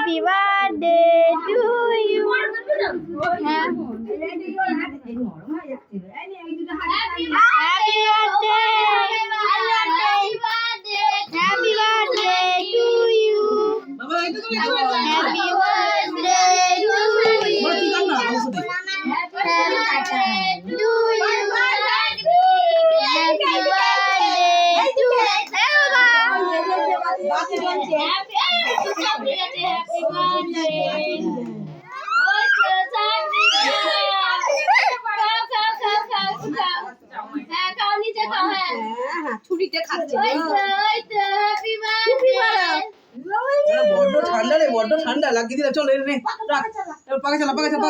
Happy birthday to you. Happy birthday to you. Happy birthday to you. ছুরিতে খাচ্ছে বড্ড ঠান্ডা রে, বড্ড ঠান্ডা লাগিয়ে দিলাম। চল নে, পাকা চালা।